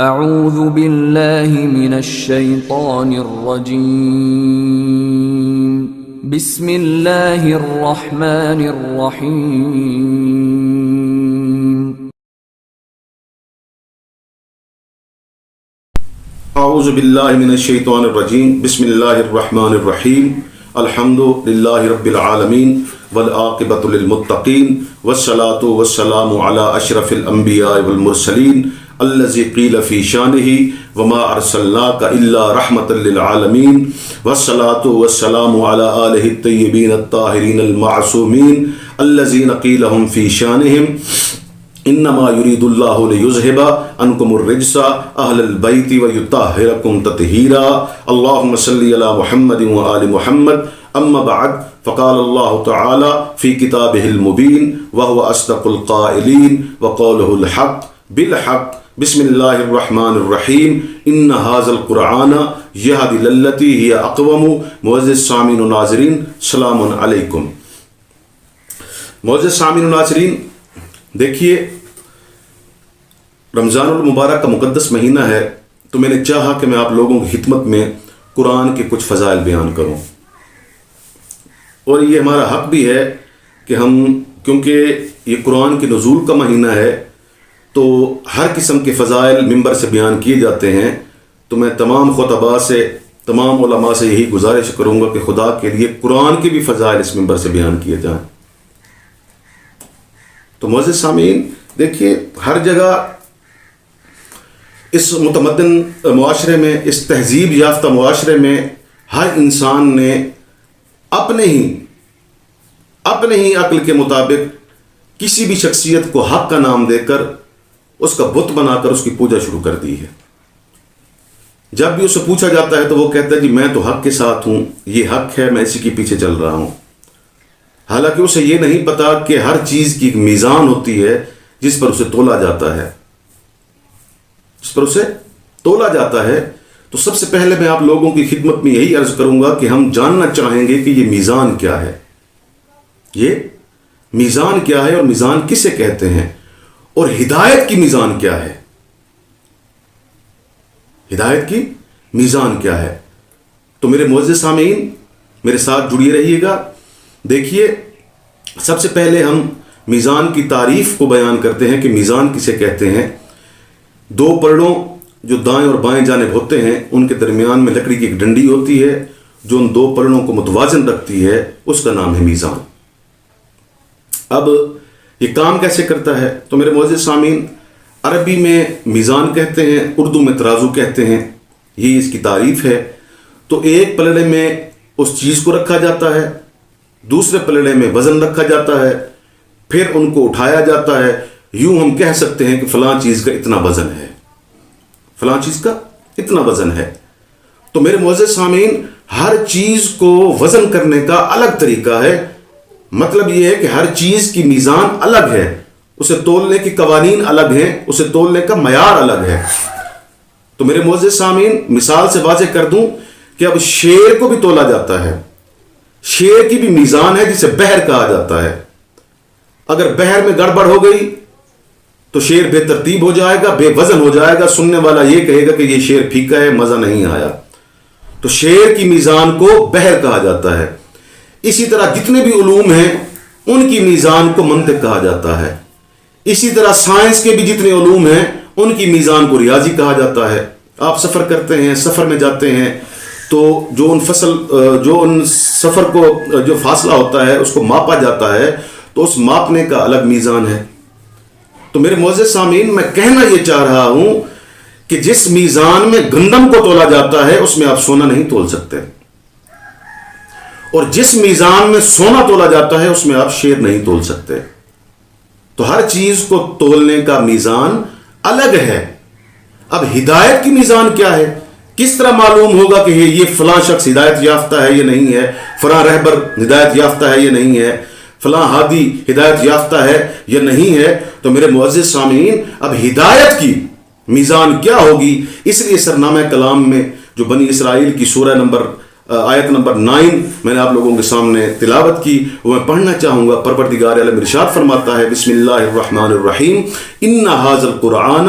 اعوذ باللہ من الشیطان الرجیم بسم اللہ الرحمن الرحیم اعوذ باللہ من الشیطان الرجیم بسم اللہ الرحمن الرحیم الحمد للہ رب العالمین والعاقبۃ للمتقین والصلاة والسلام علی اشرف الانبیاء والمرسلین الذی قیل فی شانہ وما ارسلناک الا رحمۃ للعالمین والصلاة والسلام علی آلہ الطیبین الطاہرین المعصومین الذین قیل هم فی شانہم انما یرید اللہ لیذہب عنکم الرجس اہل البیت ویطہرکم تطہیرا اللہم صلی علی محمد وآل محمد اما بعد فقال اللہ تعالی فی کتابہ المبین وهو اصدق القائلین وقولہ الحق بالحق بسم اللہ الرحمن الرحیم ان ھذا القرآن یہدی للتی ہی اقوم معزز سامعین و ناظرین السلام علیکم۔ معزز سامعین و ناظرین، دیکھیے رمضان المبارک کا مقدس مہینہ ہے، تو میں نے چاہا کہ میں آپ لوگوں کی خدمت میں قرآن کے کچھ فضائل بیان کروں، اور یہ ہمارا حق بھی ہے کہ ہم، کیونکہ یہ قرآن کے نزول کا مہینہ ہے تو ہر قسم کے فضائل ممبر سے بیان کیے جاتے ہیں، تو میں تمام خطباء سے، تمام علماء سے یہی گزارش کروں گا کہ خدا کے لیے قرآن کے بھی فضائل اس ممبر سے بیان کیے جائیں۔ تو معزز سامعین، دیکھیے ہر جگہ اس متمدن معاشرے میں، اس تہذیب یافتہ معاشرے میں، ہر انسان نے اپنے ہی عقل کے مطابق کسی بھی شخصیت کو حق کا نام دے کر اس کا بت بنا کر اس کی پوجا شروع کر دی ہے۔ جب بھی اسے پوچھا جاتا ہے تو وہ کہتا ہے جی میں تو حق کے ساتھ ہوں، یہ حق ہے، میں اسی کے پیچھے چل رہا ہوں، حالانکہ اسے یہ نہیں پتا کہ ہر چیز کی ایک میزان ہوتی ہے جس پر اسے تولا جاتا ہے، تو سب سے پہلے میں آپ لوگوں کی خدمت میں یہی عرض کروں گا کہ ہم جاننا چاہیں گے کہ یہ میزان کیا ہے، یہ میزان کیا ہے اور میزان کسے کہتے ہیں، اور ہدایت کی میزان کیا ہے، ہدایت کی میزان کیا ہے۔ تو میرے معزز سامعین میرے ساتھ جڑیے رہیے گا۔ دیکھیے سب سے پہلے ہم میزان کی تعریف کو بیان کرتے ہیں کہ میزان کسے کہتے ہیں۔ دو پلڑوں جو دائیں اور بائیں جانب ہوتے ہیں، ان کے درمیان میں لکڑی کی ایک ڈنڈی ہوتی ہے جو ان دو پلڑوں کو متوازن رکھتی ہے، اس کا نام ہے میزان۔ اب یہ کام کیسے کرتا ہے؟ تو میرے معزز سامعین، عربی میں میزان کہتے ہیں، اردو میں ترازو کہتے ہیں، یہ اس کی تعریف ہے۔ تو ایک پلڑے میں اس چیز کو رکھا جاتا ہے، دوسرے پلڑے میں وزن رکھا جاتا ہے، پھر ان کو اٹھایا جاتا ہے۔ یوں ہم کہہ سکتے ہیں کہ فلاں چیز کا اتنا وزن ہے، فلاں چیز کا اتنا وزن ہے۔ تو میرے معزز سامعین، ہر چیز کو وزن کرنے کا الگ طریقہ ہے، مطلب یہ ہے کہ ہر چیز کی میزان الگ ہے، اسے تولنے کی قوانین الگ ہیں، اسے تولنے کا معیار الگ ہے۔ تو میرے معزز سامعین، مثال سے واضح کر دوں کہ اب شیر کو بھی تولا جاتا ہے، شیر کی بھی میزان ہے جسے بحر کہا جاتا ہے۔ اگر بحر میں گڑبڑ ہو گئی تو شیر بے ترتیب ہو جائے گا، بے وزن ہو جائے گا، سننے والا یہ کہے گا کہ یہ شیر پھیکا ہے، مزہ نہیں آیا۔ تو شیر کی میزان کو بحر کہا جاتا ہے۔ اسی طرح جتنے بھی علوم ہیں ان کی میزان کو منطق کہا جاتا ہے۔ اسی طرح سائنس کے بھی جتنے علوم ہیں ان کی میزان کو ریاضی کہا جاتا ہے۔ آپ سفر کرتے ہیں، سفر میں جاتے ہیں تو جو ان سفر کو جو فاصلہ ہوتا ہے اس کو ماپا جاتا ہے، تو اس ماپنے کا الگ میزان ہے۔ تو میرے معزز سامعین، میں کہنا یہ چاہ رہا ہوں کہ جس میزان میں گندم کو تولا جاتا ہے اس میں آپ سونا نہیں تول سکتے، اور جس میزان میں سونا تولا جاتا ہے اس میں آپ شیر نہیں تول سکتے۔ تو ہر چیز کو تولنے کا میزان الگ ہے۔ اب ہدایت کی میزان کیا ہے؟ کس طرح معلوم ہوگا کہ یہ فلاں شخص ہدایت یافتہ ہے یہ نہیں ہے، فلاں رہبر ہدایت یافتہ ہے یہ نہیں ہے، فلاں ہادی ہدایت یافتہ ہے یا نہیں ہے؟ تو میرے معزز سامعین، اب ہدایت کی میزان کیا ہوگی؟ اس لیے سرنامہ کلام میں جو بنی اسرائیل کی سورہ نمبر آیت نمبر 9 میں نے آپ لوگوں کے سامنے تلاوت کی، وہ میں پڑھنا چاہوں گا۔ پروردگار عالم ارشاد فرماتا ہے بسم اللہ الرحمن الرحیم ان ھذا القرآن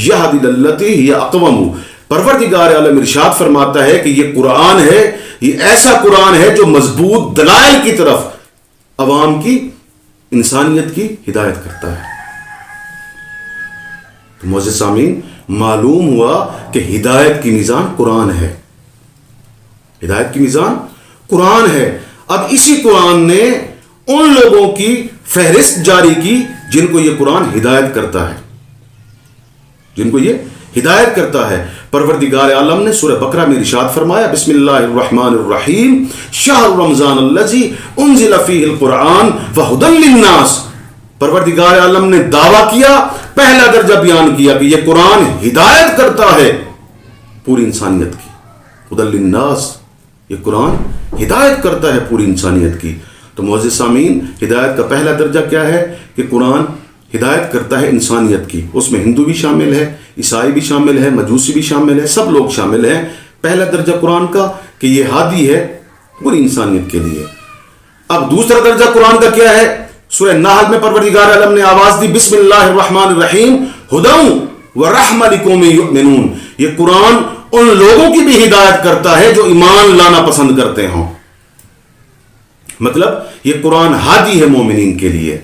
یہدی للتی ہی اقوم۔ پروردگار عالم ارشاد فرماتا ہے کہ یہ قرآن ہے، یہ ایسا قرآن ہے جو مضبوط دلائل کی طرف عوام کی، انسانیت کی ہدایت کرتا ہے۔ تو معزز سامعین، معلوم ہوا کہ ہدایت کی میزان قرآن ہے، ہدایت کی میزان قرآن ہے۔ اب اسی قرآن نے ان لوگوں کی فہرست جاری کی جن کو یہ قرآن ہدایت کرتا ہے، جن کو یہ ہدایت کرتا ہے۔ پروردگار عالم نے سورہ بقرہ میں ارشاد فرمایا بسم اللہ الرحمن الرحیم شہر رمضان الذی انزل فیہ القرآن وہدی للناس۔ پروردگار عالم نے دعویٰ کیا، پہلا درجہ بیان کیا کہ یہ قرآن ہدایت کرتا ہے پوری انسانیت کی۔ ہدی للناس، یہ قرآن ہدایت کرتا ہے پوری انسانیت کی۔ تو معزز سامعین، ہدایت کا پہلا درجہ کیا ہے کہ قرآن ہدایت کرتا ہے انسانیت کی۔ اس میں ہندو بھی شامل ہے، عیسائی بھی شامل ہے، مجوسی بھی شامل ہے، سب لوگ شامل ہیں۔ پہلا درجہ قرآن کا کہ یہ ہادی ہے پوری انسانیت کے لیے۔ اب دوسرا درجہ قرآن کا کیا ہے؟ سورہ نحل میں پروردگار عالم نے آواز دی بسم اللہ الرحمن الرحیم ہدی ورحمۃ لقوم یؤمنون۔ یہ قرآن ان لوگوں کی بھی ہدایت کرتا ہے جو ایمان لانا پسند کرتے ہوں۔ مطلب یہ قرآن ہادی ہے مومنین کے لیے۔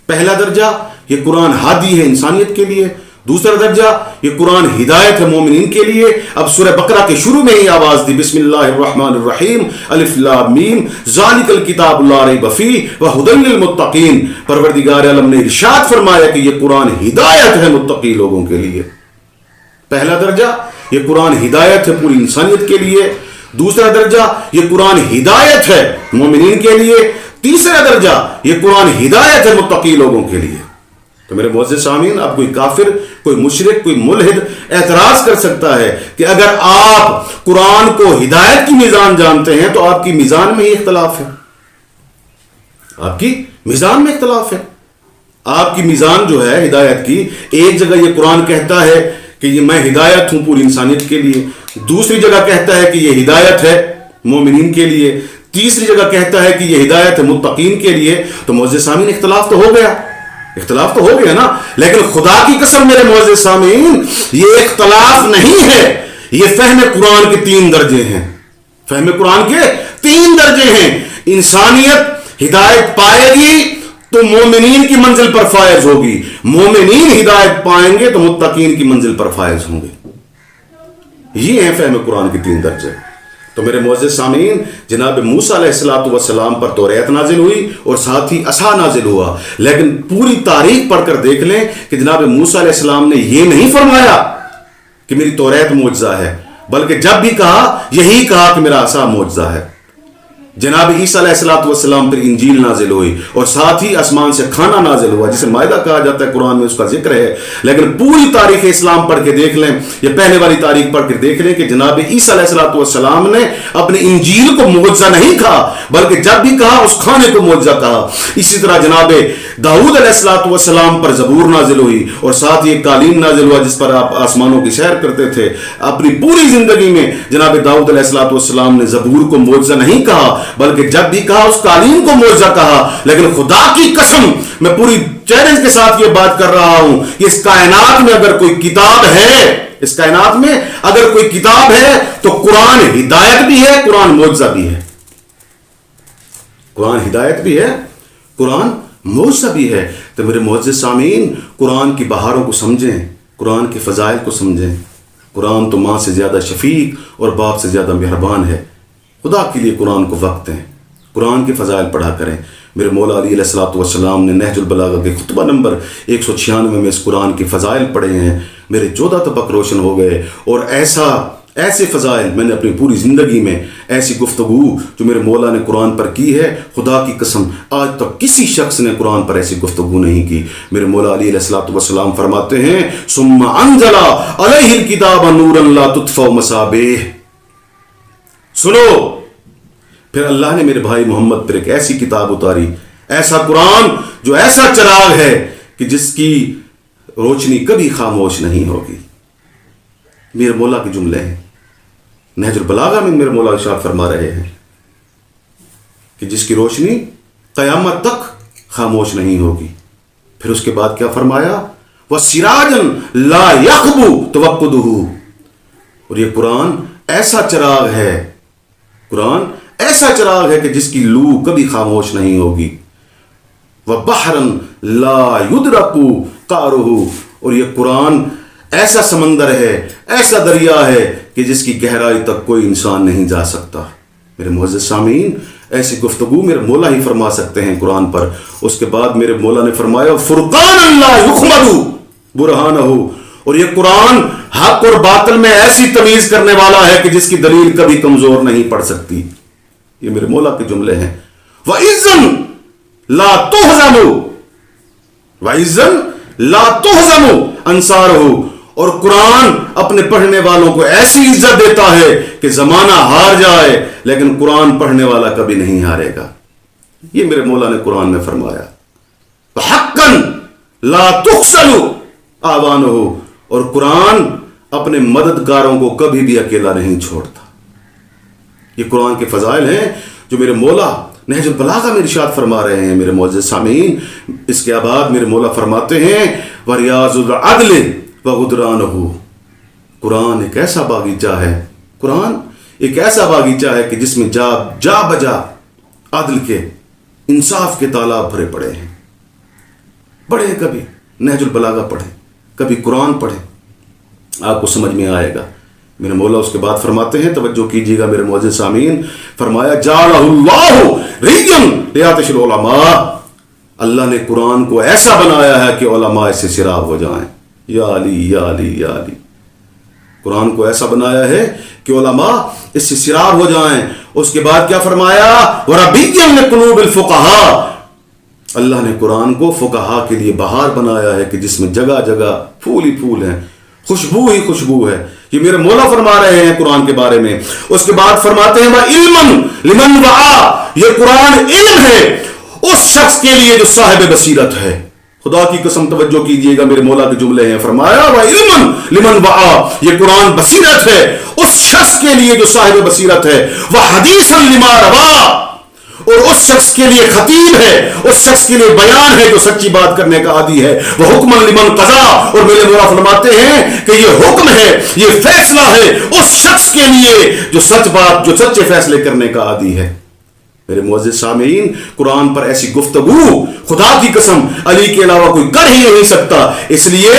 پہلا درجہ یہ قرآن ہادی ہے انسانیت کے لیے، دوسرا درجہ یہ قرآن ہدایت ہے مومنین کے لیے۔ اب سورہ بقرہ کے شروع میں ہی آواز دی بسم اللہ الرحمن الرحیم الف لام میم ذالک الکتاب لا ریب فیہ وہدی للمتقین۔ پروردگار عالم نے ارشاد فرمایا کہ یہ قرآن ہدایت ہے متقی لوگوں کے لیے۔ پہلا درجہ یہ قرآن ہدایت ہے پوری انسانیت کے لیے، دوسرا درجہ یہ قرآن ہدایت ہے مومنین کے لیے، تیسرا درجہ یہ قرآن ہدایت ہے متقی لوگوں کے لیے۔ تو میرے معزز سامعین، اب کوئی کافر، کوئی مشرک، کوئی ملحد اعتراض کر سکتا ہے کہ اگر آپ قرآن کو ہدایت کی میزان جانتے ہیں تو آپ کی میزان میں ہی اختلاف ہے، آپ کی میزان میں اختلاف ہے۔ آپ کی میزان جو ہے ہدایت کی، ایک جگہ یہ قرآن کہتا ہے کہ یہ میں ہدایت ہوں پوری انسانیت کے لیے، دوسری جگہ کہتا ہے کہ یہ ہدایت ہے مومنین کے لیے، تیسری جگہ کہتا ہے کہ یہ ہدایت ہے متقین کے لیے۔ تو معزز سامعین، اختلاف تو ہو گیا، اختلاف تو ہو گیا نا۔ لیکن خدا کی قسم میرے معزز سامعین، یہ اختلاف نہیں ہے، یہ فہم قرآن کے 3 درجے ہیں، فہم قرآن کے 3 درجے ہیں۔ انسانیت ہدایت پائے گی تو مومنین کی منزل پر فائز ہوگی، مومنین ہدایت پائیں گے تو متقین کی منزل پر فائز ہوں گے۔ یہ ہیں فہم قرآن کے 3 درجے۔ تو میرے معزز سامعین، جناب موسیٰ علیہ السلام پر توریت نازل ہوئی اور ساتھ ہی عصا نازل ہوا، لیکن پوری تاریخ پڑھ کر دیکھ لیں کہ جناب موسیٰ علیہ السلام نے یہ نہیں فرمایا کہ میری توریت معجزہ ہے، بلکہ جب بھی کہا یہی کہا کہ میرا عصا معجزہ ہے۔ جناب عیسیٰ علیہ السلام پر انجیل نازل ہوئی اور ساتھ ہی آسمان سے کھانا نازل ہوا، جسے مائدہ کہا جاتا ہے، قرآن میں اس کا ذکر ہے۔ لیکن پوری تاریخ اسلام پڑھ کے دیکھ لیں، یہ پہلے والی تاریخ پڑھ کے دیکھ لیں کہ جناب عیسیٰ علیہ السلام نے اپنے انجیل کو معجزہ نہیں کہا، بلکہ جب بھی کہا اس کھانے کو معجزہ کہا۔ اسی طرح جناب داؤد علیہ السلام پر زبور نازل ہوئی اور ساتھ ہی ایک قالین نازل ہوا جس پر آپ آسمانوں کی سیر کرتے تھے۔ اپنی پوری زندگی میں جناب داؤد علیہ السلام نے زبور کو معجزہ نہیں کہا، بلکہ جب بھی کہا اس قالین کو معجزہ کہا۔ لیکن خدا کی قسم میں پوری چیلنج کے ساتھ یہ بات کر رہا ہوں کہ اس کائنات میں اگر کوئی کتاب ہے، اس کائنات میں اگر کوئی کتاب ہے تو قرآن ہدایت بھی ہے، قرآن معجزہ بھی ہے۔ قرآن ہدایت بھی ہے، قرآن معجزہ بھی ہے۔ تو میرے معزز سامعین، قرآن کی بہاروں کو سمجھیں، قرآن کے فضائل کو سمجھیں۔ قرآن تو ماں سے زیادہ شفیق اور باپ سے زیادہ مہربان ہے۔ خدا کے لیے قرآن کو وقت دیں، قرآن کے فضائل پڑھا کریں۔ میرے مولا علی علیہ السلام نے نہج البلاغہ کے خطبہ نمبر 196 میں اس قرآن کے فضائل پڑھے ہیں، میرے 14 طبق روشن ہو گئے۔ اور ایسے فضائل میں نے اپنی پوری زندگی میں، ایسی گفتگو جو میرے مولا نے قرآن پر کی ہے، خدا کی قسم آج تک کسی شخص نے قرآن پر ایسی گفتگو نہیں کی۔ میرے مولا علی علیہ السلام فرماتے ہیں ثم انزل علیہ الکتاب نورا لا تطفئ مصابیح۔ سنو، پھر اللہ نے میرے بھائی محمد پر ایک ایسی کتاب اتاری، ایسا قرآن جو ایسا چراغ ہے کہ جس کی روشنی کبھی خاموش نہیں ہوگی۔ میرے مولا کے جملے ہیں، نہج البلاغہ میں میرے مولا ارشاد فرما رہے ہیں کہ جس کی روشنی قیامت تک خاموش نہیں ہوگی. پھر اس کے بعد کیا فرمایا؟ وَسِرَاجًا لَا يَخْبُو تَوَقُّدُهُ. اور یہ قرآن ایسا چراغ ہے، قرآن ایسا چراغ ہے کہ جس کی لو کبھی خاموش نہیں ہوگی. وَبَحْرًا لَا يُدْرَكُ قَعْرُهُ. اور یہ قرآن ایسا سمندر ہے، ایسا دریا ہے کہ جس کی گہرائی تک کوئی انسان نہیں جا سکتا. میرے معزز سامعین، ایسی گفتگو میرے مولا ہی فرما سکتے ہیں قرآن پر. اس کے بعد میرے مولا نے فرمایا فرقان لا یخمد برہانہ. اور یہ قرآن حق اور باطل میں ایسی تمیز کرنے والا ہے کہ جس کی دلیل کبھی کمزور نہیں پڑ سکتی. یہ میرے مولا کے جملے ہیں. وَإِذًا لَا تُحْزَمُ وَإِذًا لَا تُحْزَمُ أَنصَارُهُ. اور قرآن اپنے پڑھنے والوں کو ایسی عزت دیتا ہے کہ زمانہ ہار جائے لیکن قرآن پڑھنے والا کبھی نہیں ہارے گا. یہ میرے مولا نے قرآن میں فرمایا. حقاً لا تخسل آوانہ. اور قرآن اپنے مددگاروں کو کبھی بھی اکیلا نہیں چھوڑتا. یہ قرآن کے فضائل ہیں جو میرے مولا نہج البلاغہ میں ارشاد فرما رہے ہیں. میرے معزز سامعین، اس کے بعد میرے مولا فرماتے ہیں وریاض العدل وغدرانہ. قرآن ایک ایسا باغیچہ ہے، قرآن ایک ایسا باغیچہ ہے کہ جس میں جا بجا عدل کے، انصاف کے تالاب بھرے پڑے ہیں. پڑھیں کبھی نہج البلاغہ پڑھیں، کبھی قرآن پڑھیں، آپ کو سمجھ میں آئے گا. میرے مولا اس کے بعد فرماتے ہیں، توجہ کیجیے گا میرے معزز سامعین، فرمایا جعلہ اللہ ریًا لیعطش العلماء. اللہ نے قرآن کو ایسا بنایا ہے کہ علماء اس سے سیراب ہو جائیں. یا علی یا علی یا علی. قرآن کو ایسا بنایا ہے کہ علماء اس سے سیراب ہو جائیں. اس کے بعد کیا فرمایا؟ وَرَبِيًّا لِقُلُوبِ الْفُقَهَاءِ. اللہ نے قرآن کو فقہا کے لیے بہار بنایا ہے کہ جس میں جگہ جگہ پھول ہی پھول ہیں، خوشبو ہی خوشبو ہے. یہ میرے مولا فرما رہے ہیں قرآن کے بارے میں. اس کے بعد فرماتے ہیں وَعِلْمًا لِمَنْ وَعَا. یہ قرآن علم ہے اس شخص کے لیے جو صاحب بصیرت ہے. خدا کی قسم توجہ کیجئے گا میرے مولا کے جملے ہیں. فرمایا وَعِلْمًا لِمَنْ وَعَا. یہ قرآن بصیرت ہے اس شخص کے لیے جو صاحب بصیرت ہے. وَحَدِيثًا لِمَا رَوَا. اور اس شخص کے لیے خطیب ہے، اس شخص کے لیے بیان ہے جو سچی بات کرنے کا عادی ہے. وہ حکم لمن قضا. اور میرے مولا فرماتے ہیں کہ یہ حکم ہے، یہ فیصلہ ہے اس شخص کے لیے جو سچ بات، جو سچے فیصلے کرنے کا عادی ہے. میرے معزز سامعین، قرآن پر ایسی گفتگو خدا کی قسم علی کے علاوہ کوئی کر ہی نہیں سکتا. اس لیے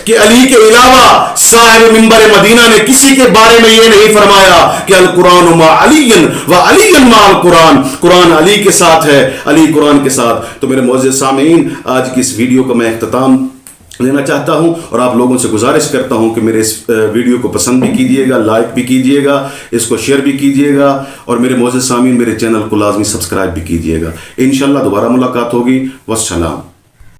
کہ علی کے علاوہ صاحب منبر مدینہ نے کسی کے بارے میں یہ نہیں فرمایا کہ القرآن مع علی و علی مع القرآن. قرآن علی کے ساتھ ہے، علی قرآن کے ساتھ. تو میرے معزز سامعین، آج کی اس ویڈیو کا میں اختتام لینا چاہتا ہوں اور آپ لوگوں سے گزارش کرتا ہوں کہ میرے اس ویڈیو کو پسند بھی کیجیے گا، لائک بھی کیجیے گا، اس کو شیئر بھی کیجیے گا اور میرے معزز سامعین میرے چینل کو لازمی سبسکرائب بھی کیجیے گا. انشاءاللہ دوبارہ ملاقات ہوگی. والسلام.